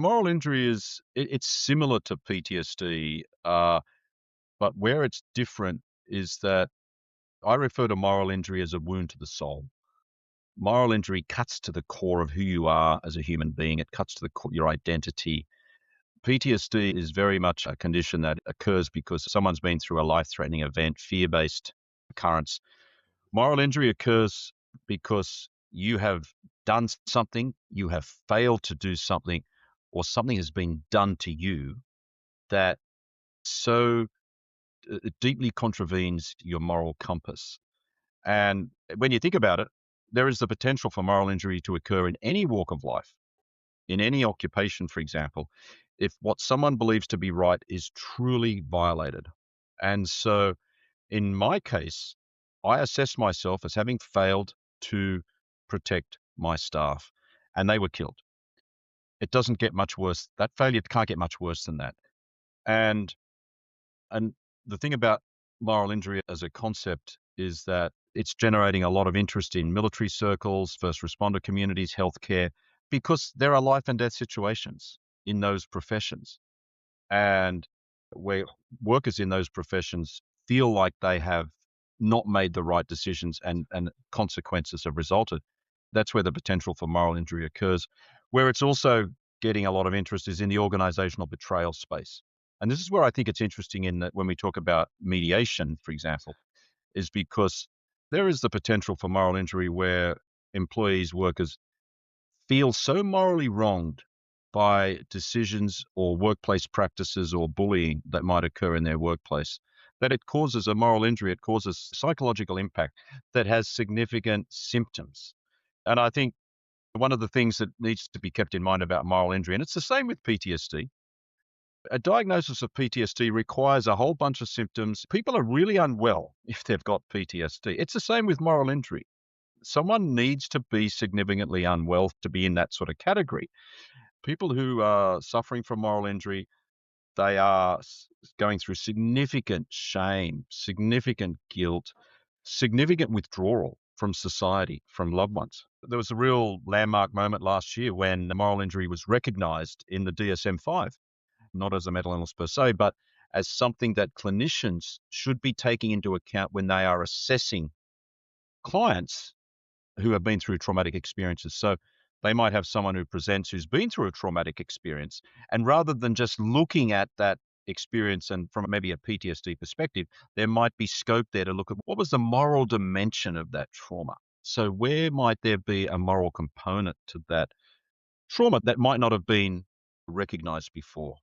Moral injury it's similar to PTSD, but where it's different is that I refer to moral injury as a wound to the soul. Moral injury cuts to the core of who you are as a human being. It cuts to the core, your identity. PTSD is very much a condition that occurs because someone's been through a life-threatening event, fear-based occurrence. Moral injury occurs because you have done something, you have failed to do something, or something has been done to you that so deeply contravenes your moral compass. And when you think about it, there is the potential for moral injury to occur in any walk of life, in any occupation, for example, if what someone believes to be right is truly violated. And so in my case, I assess myself as having failed to protect my staff, and they were killed. It doesn't get much worse. That failure can't get much worse than that. And And the thing about moral injury as a concept is that it's generating a lot of interest in military circles, first responder communities, healthcare, because there are life and death situations in those professions. And where workers in those professions feel like they have not made the right decisions and consequences have resulted, that's where the potential for moral injury occurs. Where it's also getting a lot of interest is in the organizational betrayal space. And this is where I think it's interesting in that when we talk about mediation, for example, is because there is the potential for moral injury where employees, workers feel so morally wronged by decisions or workplace practices or bullying that might occur in their workplace that it causes a moral injury, it causes psychological impact that has significant symptoms. And I think one of the things that needs to be kept in mind about moral injury, and it's the same with PTSD, a diagnosis of PTSD requires a whole bunch of symptoms. People are really unwell if they've got PTSD. It's the same with moral injury. Someone needs to be significantly unwell to be in that sort of category. People who are suffering from moral injury, they are going through significant shame, significant guilt, significant withdrawal from society, from loved ones. There was a real landmark moment last year when the moral injury was recognized in the DSM-5, not as a mental illness per se, but as something that clinicians should be taking into account when they are assessing clients who have been through traumatic experiences. So they might have someone who presents who's been through a traumatic experience, and rather than just looking at that experience and from maybe a PTSD perspective, there might be scope there to look at what was the moral dimension of that trauma. So where might there be a moral component to that trauma that might not have been recognized before?